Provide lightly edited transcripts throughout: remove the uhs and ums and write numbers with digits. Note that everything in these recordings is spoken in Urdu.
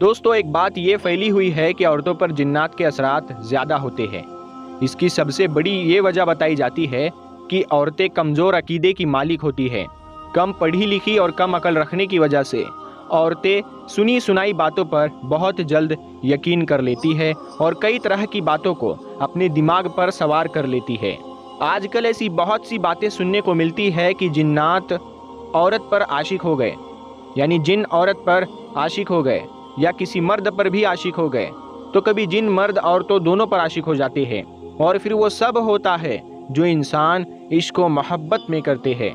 دوستو ایک بات یہ پھیلی ہوئی ہے کہ عورتوں پر جنات کے اثرات زیادہ ہوتے ہیں۔ اس کی سب سے بڑی یہ وجہ بتائی جاتی ہے کہ عورتیں کمزور عقیدے کی مالک ہوتی ہیں۔ کم پڑھی لکھی اور کم عقل رکھنے کی وجہ سے عورتیں سنی سنائی باتوں پر بہت جلد یقین کر لیتی ہے اور کئی طرح کی باتوں کو اپنے دماغ پر سوار کر لیتی ہے۔ آج کل ایسی بہت سی باتیں سننے کو ملتی ہے کہ جنات عورت پر عاشق ہو گئے، یعنی جن عورت پر عاشق ہو گئے یا کسی مرد پر بھی عاشق ہو گئے، تو کبھی جن مرد عورتوں دونوں پر عاشق ہو جاتے ہیں، اور پھر وہ سب ہوتا ہے جو انسان عشق و محبت میں کرتے ہیں۔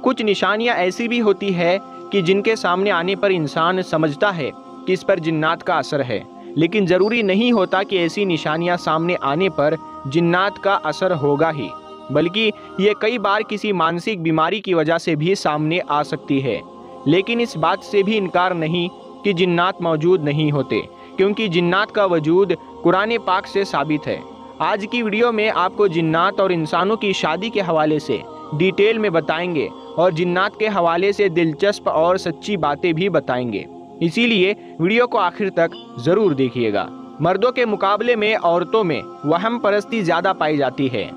کچھ نشانیاں ایسی بھی ہوتی ہے کہ جن کے سامنے آنے پر انسان سمجھتا ہے کہ اس پر جنات کا اثر ہے، لیکن ضروری نہیں ہوتا کہ ایسی نشانیاں سامنے آنے پر جنات کا اثر ہوگا ہی، بلکہ یہ کئی بار کسی مانسک بیماری کی وجہ سے بھی سامنے آ سکتی ہے۔ لیکن اس بات سے بھی انکار نہیں کہ جنات موجود نہیں ہوتے، کیونکہ جنات کا وجود قرآن پاک سے ثابت ہے۔ آج کی ویڈیو میں آپ کو جنات اور انسانوں کی شادی کے حوالے سے ڈیٹیل میں بتائیں گے اور جنات کے حوالے سے دلچسپ اور سچی باتیں بھی بتائیں گے، اسی لیے ویڈیو کو آخر تک ضرور دیکھیے گا۔ مردوں کے مقابلے میں عورتوں میں وہم پرستی زیادہ پائی جاتی ہے،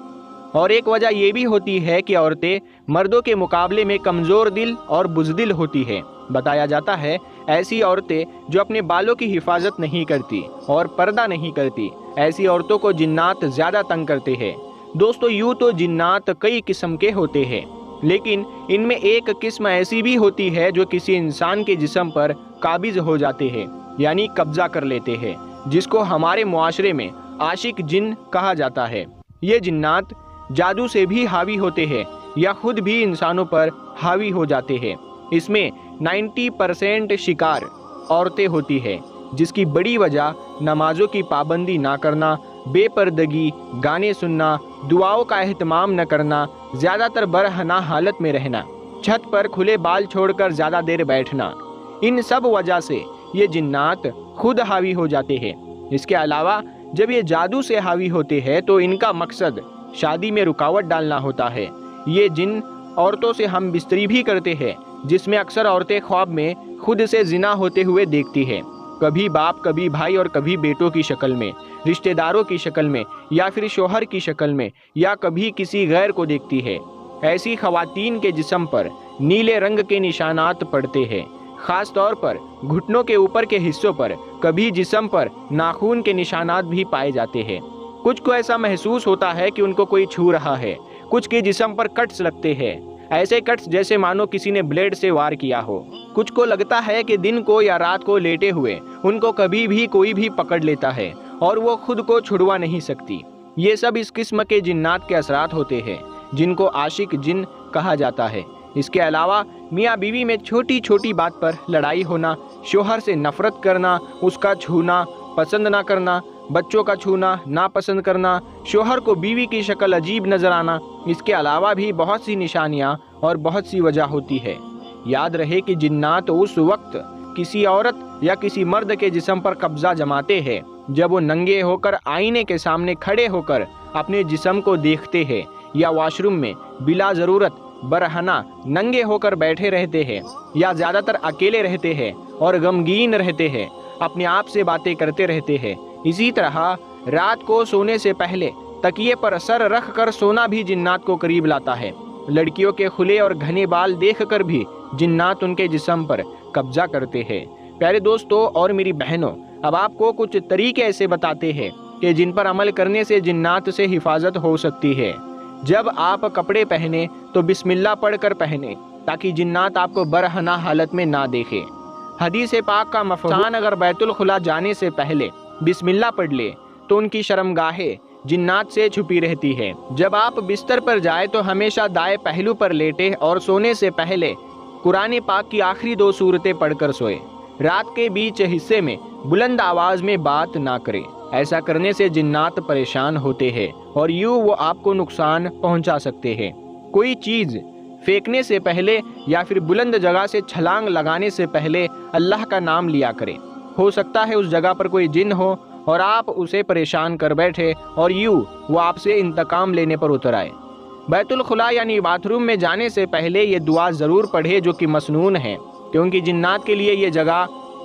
اور ایک وجہ یہ بھی ہوتی ہے کہ عورتیں مردوں کے مقابلے میں کمزور دل اور بزدل ہوتی ہے۔ بتایا جاتا ہے ایسی عورتیں جو اپنے بالوں کی حفاظت نہیں کرتی اور پردہ نہیں کرتی، ایسی عورتوں کو جنات زیادہ تنگ کرتے ہیں۔ دوستو یوں تو جنات کئی قسم کے ہوتے ہیں، لیکن ان میں ایک قسم ایسی بھی ہوتی ہے جو کسی انسان کے جسم پر قابض ہو جاتے ہیں، یعنی قبضہ کر لیتے ہیں، جس کو ہمارے معاشرے میں عاشق جن کہا جاتا ہے۔ یہ جنات جادو سے بھی حاوی ہوتے ہیں یا خود بھی انسانوں پر حاوی ہو جاتے ہیں۔ اس میں 90% شکار عورتیں ہوتی ہیں، جس کی بڑی وجہ نمازوں کی پابندی نہ کرنا، بے پردگی، گانے سننا، دعاؤں کا اہتمام نہ کرنا، زیادہ تر برہنہ حالت میں رہنا، چھت پر کھلے بال چھوڑ کر زیادہ دیر بیٹھنا، ان سب وجہ سے یہ جنات خود حاوی ہو جاتے ہیں۔ اس کے علاوہ جب یہ جادو سے حاوی ہوتے ہیں تو ان کا مقصد شادی میں رکاوٹ ڈالنا ہوتا ہے۔ یہ جن عورتوں سے ہم بستری بھی کرتے ہیں، جس میں اکثر عورتیں خواب میں خود سے زنا ہوتے ہوئے دیکھتی ہیں، کبھی باپ، کبھی بھائی اور کبھی بیٹوں کی شکل میں، رشتہ داروں کی شکل میں، یا پھر شوہر کی شکل میں، یا کبھی کسی غیر کو دیکھتی ہے۔ ایسی خواتین کے جسم پر نیلے رنگ کے نشانات پڑتے ہیں، خاص طور پر گھٹنوں کے اوپر کے حصوں پر، کبھی جسم پر ناخون کے نشانات بھی پائے جاتے ہیں۔ کچھ کو ایسا محسوس ہوتا ہے کہ ان کو کوئی چھو رہا ہے، کچھ کے جسم پر کٹس لگتے ہیں، ایسے کٹس جیسے مانو کسی نے بلیڈ سے وار کیا ہو۔ کچھ کو لگتا ہے کہ دن کو یا رات کو لیٹے ہوئے ان کو کبھی بھی کوئی بھی پکڑ لیتا ہے اور وہ خود کو چھڑوا نہیں سکتی۔ یہ سب اس قسم کے جنات کے اثرات ہوتے ہیں، جن کو عاشق جن کہا جاتا ہے۔ اس کے علاوہ میاں بیوی میں چھوٹی چھوٹی بات پر لڑائی ہونا، شوہر سے نفرت کرنا، اس کا چھونا پسند نہ کرنا، بچوں کا چھونا ناپسند کرنا، شوہر کو بیوی کی شکل عجیب نظر آنا، اس کے علاوہ بھی بہت سی نشانیاں اور بہت سی وجہ ہوتی ہے۔ یاد رہے کہ جنات اس وقت کسی عورت یا کسی مرد کے جسم پر قبضہ جماتے ہیں جب وہ ننگے ہو کر آئینے کے سامنے کھڑے ہو کر اپنے جسم کو دیکھتے ہیں، یا واش روم میں بلا ضرورت برہنہ ننگے ہو کر بیٹھے رہتے ہیں، یا زیادہ تر اکیلے رہتے ہیں اور غمگین رہتے ہیں، اپنے آپ سے باتیں کرتے رہتے ہیں۔ اسی طرح رات کو سونے سے پہلے تکیے پر سر رکھ کر سونا بھی جنات کو قریب لاتا ہے۔ لڑکیوں کے کھلے اور گھنے بال دیکھ کر بھی جنات ان کے جسم پر قبضہ کرتے ہیں۔ پیارے دوستو اور میری بہنوں، اب آپ کو کچھ طریقے ایسے بتاتے ہیں کہ جن پر عمل کرنے سے جنات سے حفاظت ہو سکتی ہے۔ جب آپ کپڑے پہنے تو بسم اللہ پڑھ کر پہنے، تاکہ جنات آپ کو برہنہ حالت میں نہ دیکھیں۔ حدیث پاک کا مفہوم، اگر بیت الخلا جانے سے پہلے بسم اللہ پڑھ لے تو ان کی شرمگاہیں جنات سے چھپی رہتی ہے۔ جب آپ بستر پر جائیں تو ہمیشہ دائیں پہلو پر لیٹے اور سونے سے پہلے قرآن پاک کی آخری 2 سورتیں پڑھ کر سوئے۔ رات کے بیچ حصے میں بلند آواز میں بات نہ کریں، ایسا کرنے سے جنات پریشان ہوتے ہیں اور یوں وہ آپ کو نقصان پہنچا سکتے ہیں۔ کوئی چیز پھینکنے سے پہلے یا پھر بلند جگہ سے چھلانگ لگانے سے پہلے اللہ کا نام لیا کریں۔ ہو سکتا ہے اس جگہ پر کوئی جن ہو اور آپ اسے پریشان کر بیٹھے اور یوں وہ آپ سے انتقام لینے پر اتر آئے۔ بیت الخلا یعنی باتھ روم میں جانے سے پہلے یہ دعا ضرور پڑھے جو کہ مسنون ہے، کیونکہ جنات کے لیے یہ جگہ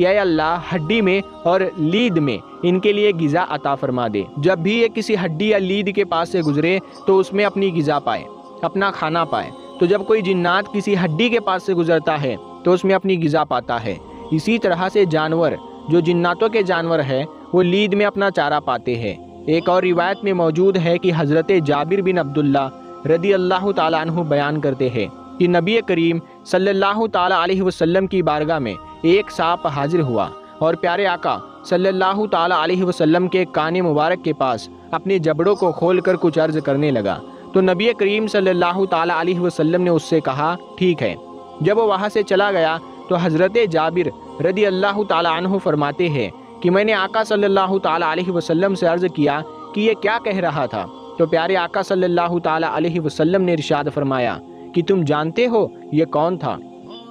کہ اے اللہ ہڈی میں اور لید میں ان کے لیے غذا عطا فرما دے۔ جب بھی یہ کسی ہڈی یا لید کے پاس سے گزرے تو اس میں اپنی غذا پائے، اپنا کھانا پائے۔ تو جب کوئی جنات کسی ہڈی کے پاس سے گزرتا ہے تو اس میں اپنی غذا پاتا ہے۔ اسی طرح سے جانور جو جناتوں کے جانور ہے وہ لید میں اپنا چارہ پاتے ہیں۔ ایک اور روایت میں موجود ہے کہ حضرت جابر بن عبداللہ رضی اللہ تعالیٰ عنہ بیان کرتے ہیں کہ نبی کریم صلی اللہ تعالیٰ علیہ وسلم کی بارگاہ میں ایک سانپ حاضر ہوا اور پیارے آقا صلی اللہ تعالیٰ علیہ وسلم کے کان مبارک کے پاس اپنے جبڑوں کو کھول کر کچھ عرض کرنے لگا۔ تو نبی کریم صلی اللہ تعالیٰ علیہ وسلم نے اس سے کہا ٹھیک ہے۔ جب وہ وہاں سے چلا گیا تو حضرت جابر رضی اللہ تعالیٰ عنہ فرماتے ہیں کہ میں نے آقا صلی اللہ تعالیٰ علیہ وسلم سے عرض کیا کہ یہ کیا کہہ رہا تھا؟ تو پیارے آقا صلی اللہ تعالیٰ علیہ وسلم نے ارشاد فرمایا کہ تم جانتے ہو یہ کون تھا؟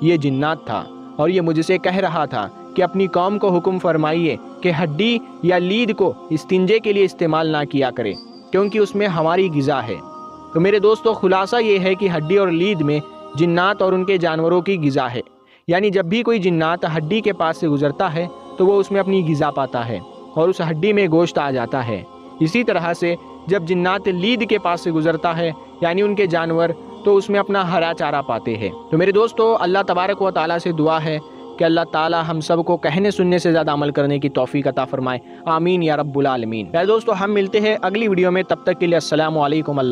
یہ جنات تھا، اور یہ مجھ سے کہہ رہا تھا کہ اپنی قوم کو حکم فرمائیے کہ ہڈی یا لید کو استنجے کے لیے استعمال نہ کیا کرے، کیونکہ اس میں ہماری غذا ہے۔ تو میرے دوستو خلاصہ یہ ہے کہ ہڈی اور لید میں جنات اور ان کے جانوروں کی غذا ہے، یعنی جب بھی کوئی جنات ہڈی کے پاس سے گزرتا ہے تو وہ اس میں اپنی غذا پاتا ہے اور اس ہڈی میں گوشت آ جاتا ہے۔ اسی طرح سے جب جنات لید کے پاس سے گزرتا ہے یعنی ان کے جانور، تو اس میں اپنا ہرا چارہ پاتے ہیں۔ تو میرے دوستو اللہ تبارک و تعالیٰ سے دعا ہے کہ اللہ تعالیٰ ہم سب کو کہنے سننے سے زیادہ عمل کرنے کی توفیق عطا فرمائے، آمین یا رب العالمین۔ میرے دوستو ہم ملتے ہیں اگلی ویڈیو میں، تب تک کے لیے السلام علیکم۔ اللہ